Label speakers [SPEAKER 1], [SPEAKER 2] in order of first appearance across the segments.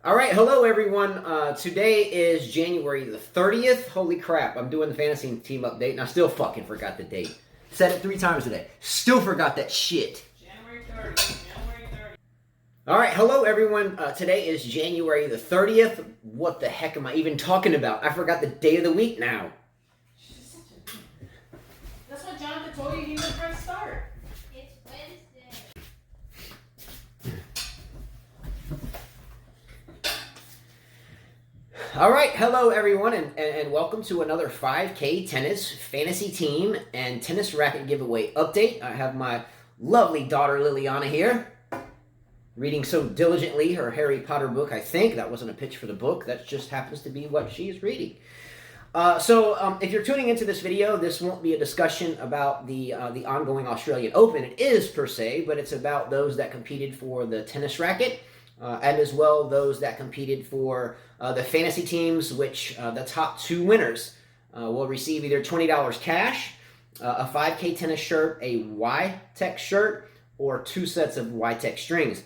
[SPEAKER 1] All right, hello everyone. Today is January the 30th. Holy crap, I'm doing the fantasy team update and I still fucking forgot the date. Said it 3 times today. Still forgot that shit.
[SPEAKER 2] January 30th. January 30th.
[SPEAKER 1] All right, hello everyone. Today is January the 30th. What the heck am I even talking about? I forgot the day of the week now.
[SPEAKER 2] That's what Jonathan told you he would press start.
[SPEAKER 3] It's Wednesday.
[SPEAKER 1] All right, hello everyone, and welcome to another 5K tennis fantasy team and tennis racket giveaway update. I have my lovely daughter Liliana here, reading so diligently her Harry Potter book. I think that wasn't a pitch for the book. That just happens to be what she's reading. So if you're tuning into this video, this won't be a discussion about the ongoing Australian Open. It is per se, but it's about those that competed for the tennis racket. And as well those that competed for the fantasy teams, which the top 2 winners will receive either $20 cash, a 5K tennis shirt, a Y-Tech shirt, or 2 sets of Y-Tech strings.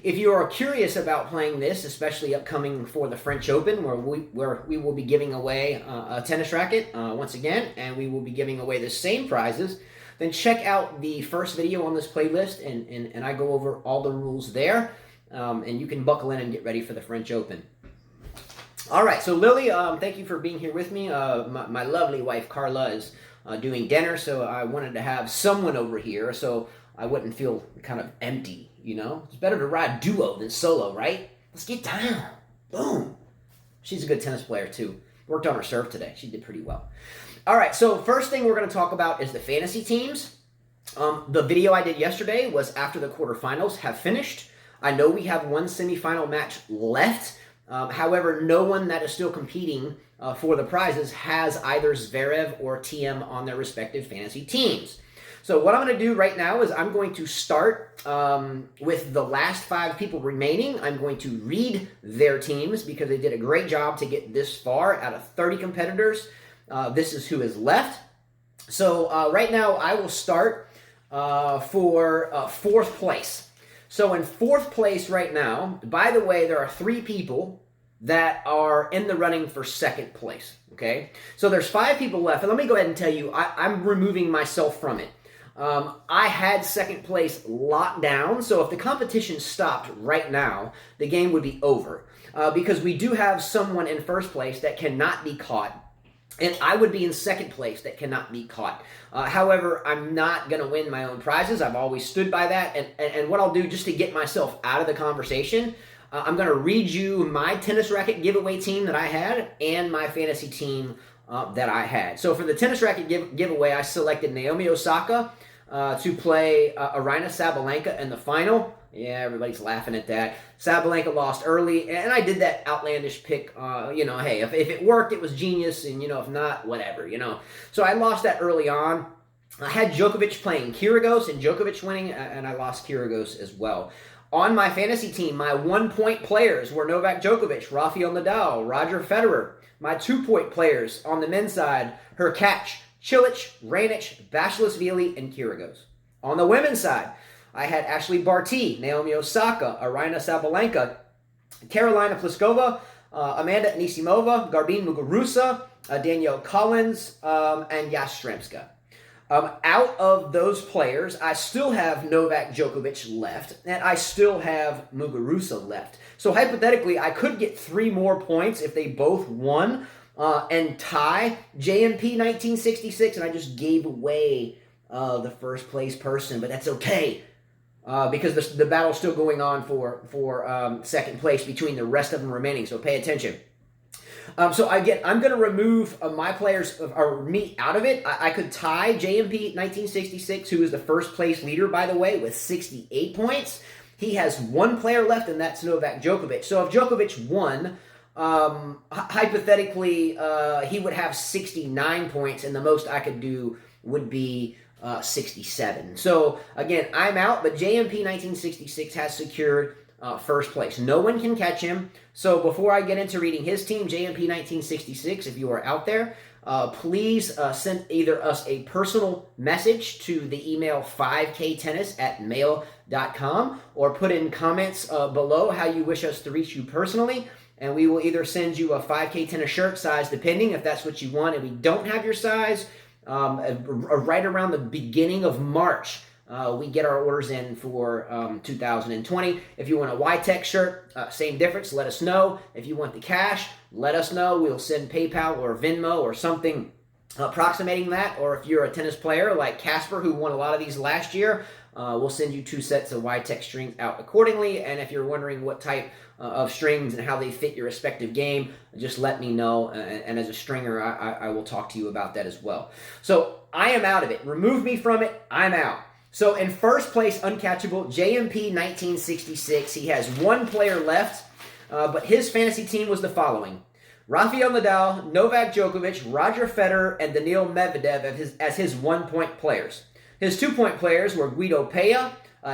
[SPEAKER 1] If you are curious about playing this, especially upcoming for the French Open, where we will be giving away a tennis racket once again, and we will be giving away the same prizes, then check out the first video on this playlist, and I go over all the rules there, and you can buckle in and get ready for the French Open. All right, so Lily, thank you for being here with me. My lovely wife, Carla, is doing dinner, so I wanted to have someone over here so I wouldn't feel kind of empty, you know? It's better to ride duo than solo, right? Let's get down. Boom. She's a good tennis player, too. Worked on her serve today. She did pretty well. All right, so first thing we're going to talk about is the fantasy teams. The video I did yesterday was after the quarterfinals have finished. I know we have one semifinal match left. However, no one that is still competing for the prizes has either Zverev or TM on their respective fantasy teams. So what I'm going to do right now is I'm going to start with the last 5 people remaining. I'm going to read their teams because they did a great job to get this far out of 30 competitors. This is who is left. So right now I will start for 4th place. So in 4th place right now, by the way, there are 3 people that are in the running for 2nd place. Okay, so there's 5 people left, and let me go ahead and tell you, I'm removing myself from it. I had 2nd place locked down, so if the competition stopped right now, the game would be over. Because we do have someone in 1st place that cannot be caught, and I would be in 2nd place that cannot be caught. However, I'm not going to win my own prizes. I've always stood by that, and what I'll do just to get myself out of the conversation, I'm going to read you my tennis racket giveaway team that I had and my fantasy team that I had. So for the tennis racket giveaway, I selected Naomi Osaka to play Aryna Sabalenka in the final. Yeah, everybody's laughing at that. Sabalenka lost early, and I did that outlandish pick. Hey, if it worked, it was genius, and, if not, whatever, So I lost that early on. I had Djokovic playing Kyrgios, and Djokovic winning, and I lost Kyrgios as well. On my fantasy team, my 1-point players were Novak Djokovic, Rafael Nadal, Roger Federer. My 2-point players on the men's side, Hurkacz, Cilic, Raonic, Basilashvili, and Kyrgios. On the women's side, I had Ashley Barty, Naomi Osaka, Aryna Sabalenka, Karolina Pliskova, Amanda Anisimova, Garbine Muguruza, Danielle Collins, and Yastremska. Out of those players, I still have Novak Djokovic left, and I still have Muguruza left. So hypothetically, I could get 3 more points if they both won and tie JMP 1966, and I just gave away the 1st place person, but that's okay. Because the battle's still going on for 2nd place between the rest of them remaining, so pay attention. So I'm going to remove my players, or me, out of it. I could tie JMP 1966, who is the 1st place leader, by the way, with 68 points. He has 1 player left, and that's Novak Djokovic. So if Djokovic won, hypothetically, he would have 69 points, and the most I could do would be 67. So again, I'm out, but JMP 1966 has secured 1st place. No one can catch him. So before I get into reading his team, JMP 1966, if you are out there, please send either us a personal message to the email 5ktennis@mail.com or put in comments below how you wish us to reach you personally. And we will either send you a 5K tennis shirt size, depending if that's what you want. If we don't have your size, right around the beginning of March, we get our orders in for 2020. If you want a YTech shirt, same difference, let us know. If you want the cash, let us know. We'll send PayPal or Venmo or something approximating that. Or if you're a tennis player like Casper, who won a lot of these last year, we'll send you 2 sets of YTech strings out accordingly. And if you're wondering what type of strings and how they fit your respective game, just let me know. And as a stringer, I will talk to you about that as well. So I am out of it. Remove me from it. I'm out. So in first place, uncatchable, JMP 1966. He has 1 player left, but his fantasy team was the following: Rafael Nadal, Novak Djokovic, Roger Federer, and Daniil Medvedev as his 1-point players. His 2-point players were Guido Pella,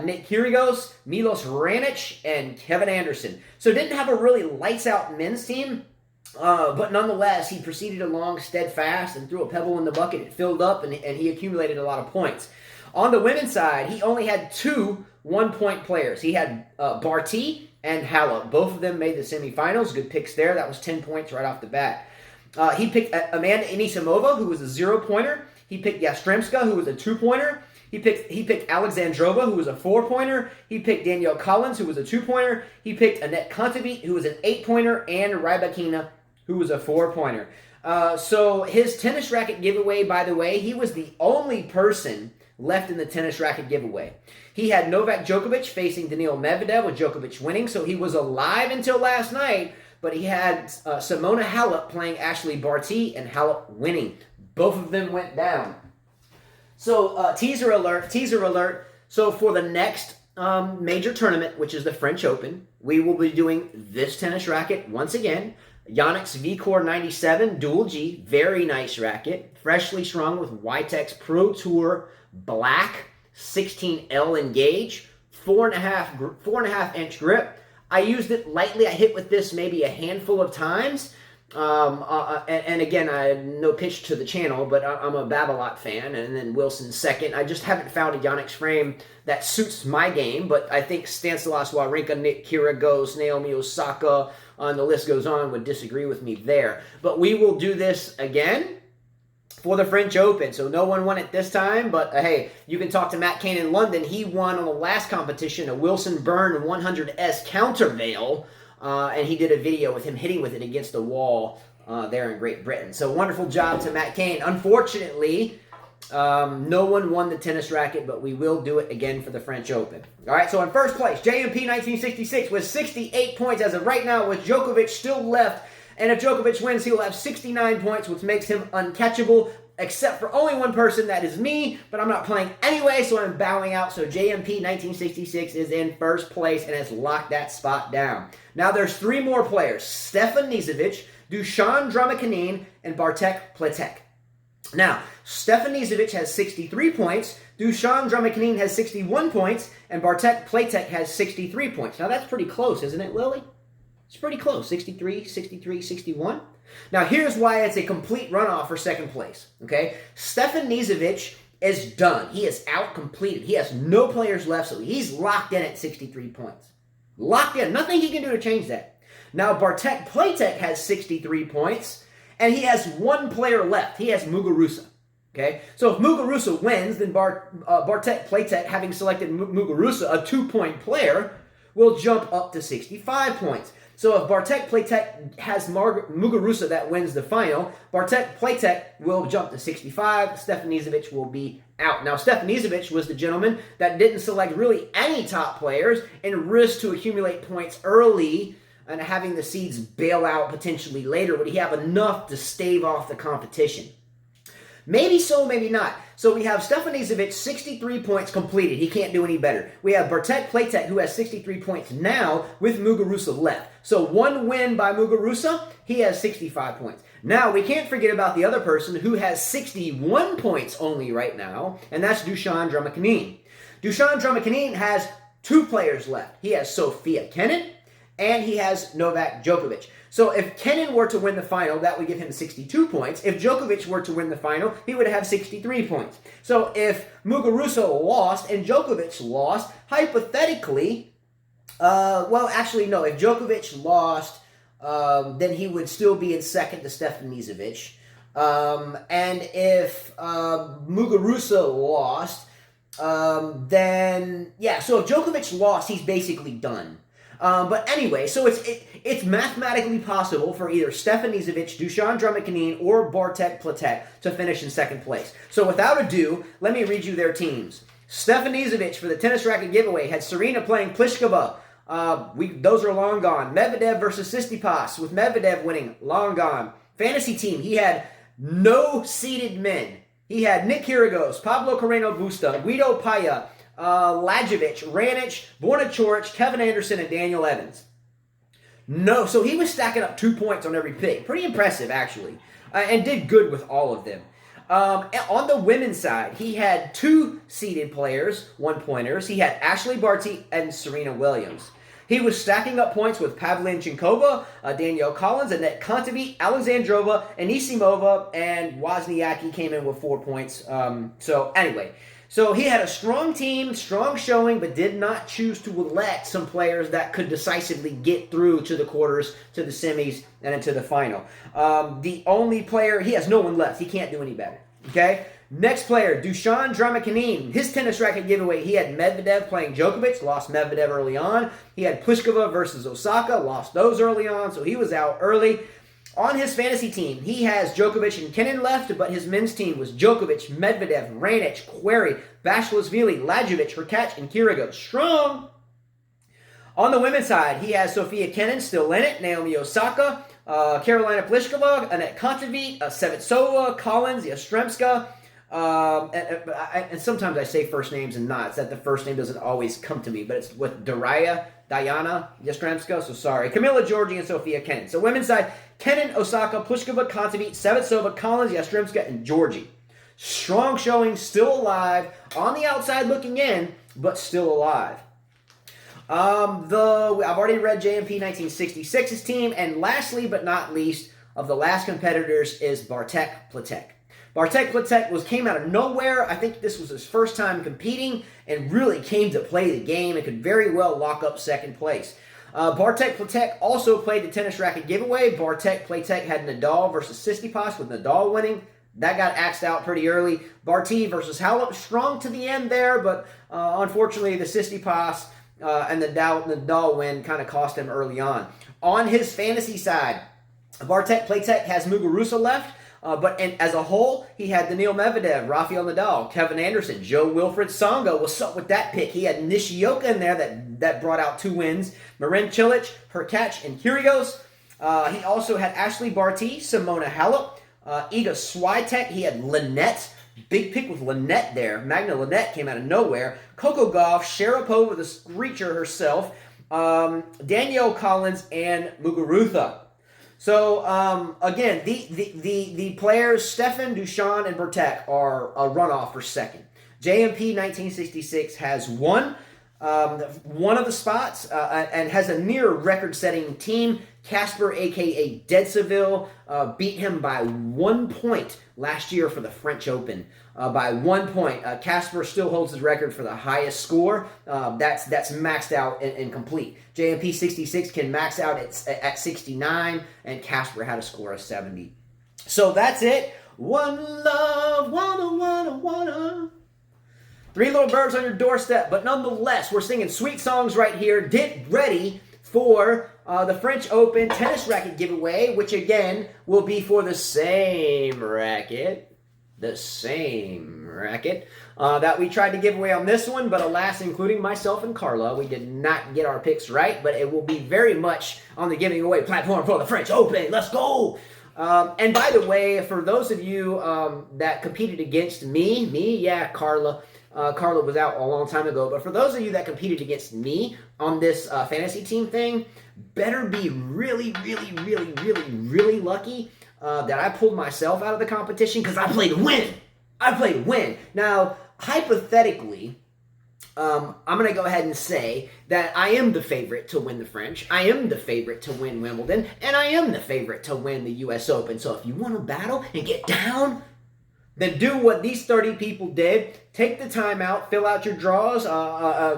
[SPEAKER 1] Nick Kyrgios, Milos Raonic, and Kevin Anderson. So didn't have a really lights-out men's team, but nonetheless, he proceeded along steadfast and threw a pebble in the bucket. It filled up, and he accumulated a lot of points. On the women's side, he only had 2 1-point players. He had Barty and Halep. Both of them made the semifinals. Good picks there. That was 10 points right off the bat. He picked Amanda Anisimova, who was a 0-pointer. He picked Yastremska, who was a 2-pointer. He picked Alexandrova, who was a 4-pointer. He picked Danielle Collins, who was a 2-pointer. He picked Annette Kontaveit, who was an 8-pointer, and Rybakina, who was a 4-pointer. So his tennis racket giveaway, by the way, he was the only person left in the tennis racket giveaway. He had Novak Djokovic facing Daniil Medvedev, with Djokovic winning, so he was alive until last night, but he had Simona Halep playing Ashley Barty and Halep winning. Both of them went down. So teaser alert. So for the next major tournament, which is the French Open, we will be doing this tennis racket once again. Yonex V-Core 97 Dual G, very nice racket, freshly strung with Ytex Pro Tour Black 16L Engage, 4.5 inch grip. I used it lightly. I hit with this maybe a handful of times. And again, I no pitch to the channel, but I'm a Babolat fan, and then Wilson's second. I just haven't found a Yonex frame that suits my game, but I think Stanislas Wawrinka, Nick Kyrgios, Naomi Osaka, and the list goes on, would disagree with me there. But we will do this again for the French Open. So no one won it this time, but hey, you can talk to Matt Cain in London. He won on the last competition a Wilson Burn 100S countervail, and he did a video with him hitting with it against the wall there in Great Britain. So wonderful job to Matt Cain. Unfortunately, no one won the tennis racket, but we will do it again for the French Open. All right, so in first place, JMP 1966 with 68 points as of right now, with Djokovic still left. And if Djokovic wins, he will have 69 points, which makes him uncatchable, except for only one person, that is me. But I'm not playing anyway, so I'm bowing out. So JMP 1966 is in first place and has locked that spot down. Now there's 3 more players: Stefan Nizovic, Dusan Dramokanin, and Bartek Pletek. Now, Stefan Nizovic has 63 points, Dusan Dramokanin has 61 points, and Bartek Pletek has 63 points. Now that's pretty close, isn't it, Lily? It's pretty close, 63, 63, 61. Now, here's why it's a complete runoff for second place, okay? Stefan Nizovic is done. He is out completed. He has no players left, so he's locked in at 63 points. Locked in. Nothing he can do to change that. Now, Bartek Pletek has 63 points, and he has 1 player left. He has Muguruza, okay? So if Muguruza wins, then Bartek Pletek, having selected Muguruza, a 2-point player, will jump up to 65 points. So if Bartek Pletek has Muguruza that wins the final, Bartek Pletek will jump to 65. Stefan Nizovic will be out. Now, Stefan Nizovic was the gentleman that didn't select really any top players and risked to accumulate points early and having the seeds bail out potentially later. Would he have enough to stave off the competition? Maybe so, maybe not. So we have Stefan Nizovic, 63 points completed. He can't do any better. We have Bartek Pletek, who has 63 points now with Muguruza left. So 1 win by Muguruza, he has 65 points. Now, we can't forget about the other person who has 61 points only right now, and that's Dusan Dramokanin. Dusan Dramokanin has 2 players left. He has Sofia Kenin and he has Novak Djokovic. So if Kenin were to win the final, that would give him 62 points. If Djokovic were to win the final, he would have 63 points. So if Muguruza lost and Djokovic lost, hypothetically, actually, no. If Djokovic lost, then he would still be in second to Stefan Mizovic. And if Muguruza lost, then, yeah, so if Djokovic lost, he's basically done. But anyway, so it's mathematically possible for either Stefan Mizovic, Dusan Dramokanin, or Bartek Pletek to finish in second place. So without ado, let me read you their teams. Stefan Mizovic for the tennis racket giveaway had Serena playing Pliskova. Those are long gone. Medvedev versus Tsitsipas, with Medvedev winning, long gone. Fantasy team, he had no seeded men. He had Nick Kyrgios, Pablo Carreno Busta, Guido Paya, Lajovic, Ranic, Borna Coric, Kevin Anderson, and Daniel Evans. No, so he was stacking up 2 points on every pick. Pretty impressive, actually, and did good with all of them. On the women's side, he had 2 seeded players, 1-pointers. He had Ashley Barty and Serena Williams. He was stacking up points with Pavlina Chinkova, Danielle Collins, Annette Kontaveit, Alexandrova, Anisimova, and Wozniacki came in with 4 points. So he had a strong team, strong showing, but did not choose to elect some players that could decisively get through to the quarters, to the semis, and into the final. The only player, he has no one left. He can't do any better. Okay? Next player, Dusan Dramokanin. His tennis racket giveaway, he had Medvedev playing Djokovic, lost Medvedev early on. He had Pliskova versus Osaka, lost those early on, so he was out early. On his fantasy team, he has Djokovic and Kenin left, but his men's team was Djokovic, Medvedev, Ranic, Querrey, Basilashvili, Lajovic, Hurkacz, and Kyrgios. Strong! On the women's side, he has Sofia Kenin still in it, Naomi Osaka, Karolina Pliskova, Annette Kontaveit, Sevitsova, Collins, Yastremska, and sometimes I say first names and not. It's that the first name doesn't always come to me, but it's with Diana Yastremska, so sorry. Camila Giorgi and Sofia Kenin. So women's side, Kenin, Osaka, Pliskova, Kontaveit, Sevitsova, Collins, Yastremska, and Giorgi. Strong showing, still alive, on the outside looking in, but still alive. I've already read JMP 1966's team, and lastly but not least of the last competitors is Bartek Pletek. Bartek Pletek came out of nowhere. I think this was his first time competing and really came to play the game and could very well lock up second place. Bartek Pletek also played the tennis racket giveaway. Bartek Pletek had Nadal versus Tsitsipas, with Nadal winning. That got axed out pretty early. Barty versus Halep, strong to the end there, but unfortunately the Tsitsipas and the Nadal win kind of cost him early on. On his fantasy side, Bartek Pletek has Muguruza left. But as a whole, he had Daniil Medvedev, Rafael Nadal, Kevin Anderson, Joe-Wilfried Tsonga. What's up with that pick? He had Nishioka in there that brought out 2 wins. Marin Cilic, Hurkacz, and Kyrgios. He also had Ashley Barty, Simona Halep, Iga Swiatek. He had Linette. Big pick with Linette there. Magna Linette came out of nowhere. Coco Gauff, Sharapova, the screecher herself, Danielle Collins, and Muguruza. So, again, the players, Stefan, Dusan, and Bartek are a runoff for second. JMP 1966 has won one of the spots and has a near record-setting team. Casper, a.k.a. Dedseville, beat him by 1 point last year for the French Open. By 1 point. Casper still holds the record for the highest score. That's maxed out and complete. JMP 66 can max out at 69, and Casper had a score of 70. So that's it. One love, wanna. 3 little birds on your doorstep, but nonetheless, we're singing sweet songs right here. Get ready for the French Open tennis racket giveaway, which again will be for the same racket. The same racket that we tried to give away on this one, but alas, including myself and Carla, we did not get our picks right, but it will be very much on the giving away platform for the French Open. Let's go! And by the way, for those of you that competed against me, Carla was out a long time ago, but for those of you that competed against me on this fantasy team thing, better be really lucky that I pulled myself out of the competition, because I played to win. Now, hypothetically, I'm going to go ahead and say that I am the favorite to win the French. I am the favorite to win Wimbledon. And I am the favorite to win the U.S. Open. So if you want to battle and get down, then do what these 30 people did. Take the time out, fill out your draws,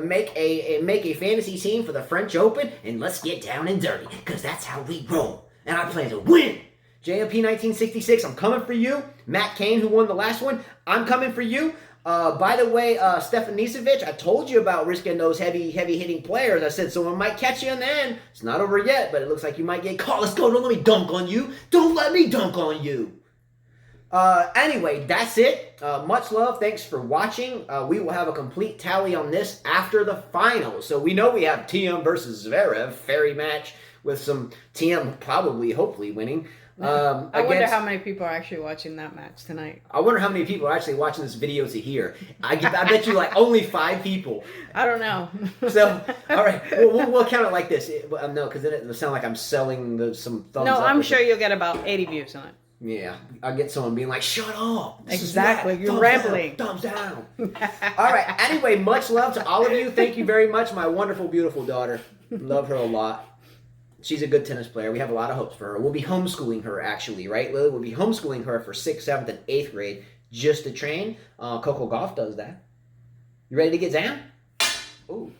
[SPEAKER 1] make a fantasy team for the French Open, and let's get down and dirty, because that's how we roll. And I plan to win. JLP 1966, I'm coming for you. Matt Cain, who won the last one, I'm coming for you. By the way, Stefan Nisevic, I told you about risking those heavy hitting players. I said someone might catch you in the end. It's not over yet, but it looks like you might get caught. Let's go. Don't let me dunk on you. Don't let me dunk on you. Anyway, that's it. Much love. Thanks for watching. We will have a complete tally on this after the finals. So we know we have TM versus Zverev, fairy match with some TM probably, hopefully winning.
[SPEAKER 4] I wonder how many people are actually watching that match tonight.
[SPEAKER 1] I wonder how many people are actually watching this video to hear. I bet you like only 5 people.
[SPEAKER 4] I don't know.
[SPEAKER 1] So, all right, we'll count it like this. No, because then it will sound like I'm selling some thumbs
[SPEAKER 4] No,
[SPEAKER 1] up.
[SPEAKER 4] I'm sure you'll get about 80 views on it.
[SPEAKER 1] Yeah, I'll get someone being like, shut up.
[SPEAKER 4] Exactly, you're rambling.
[SPEAKER 1] Thumbs down. All right, anyway, much love to all of you. Thank you very much. My wonderful, beautiful daughter. Love her a lot. She's a good tennis player. We have a lot of hopes for her. We'll be homeschooling her, actually, right, Lily? We'll be homeschooling her for 6th, 7th, and 8th grade just to train. Coco Golf does that. You ready to get down? Ooh.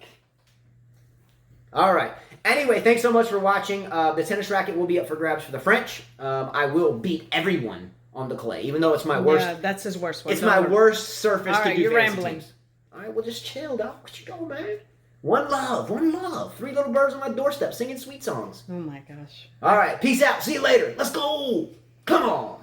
[SPEAKER 1] All right. Anyway, thanks so much for watching. The tennis racket will be up for grabs for the French. I will beat everyone on the clay, even though it's my worst.
[SPEAKER 4] Yeah, that's his worst one.
[SPEAKER 1] It's my worst surface
[SPEAKER 4] All
[SPEAKER 1] to
[SPEAKER 4] right,
[SPEAKER 1] do
[SPEAKER 4] you're
[SPEAKER 1] fantasy
[SPEAKER 4] rambling.
[SPEAKER 1] teams. All right, well, just chill, dog. What you doing, man? One love, one love. 3 little birds on my doorstep singing sweet songs.
[SPEAKER 4] Oh, my gosh.
[SPEAKER 1] All right, peace out. See you later. Let's go. Come on.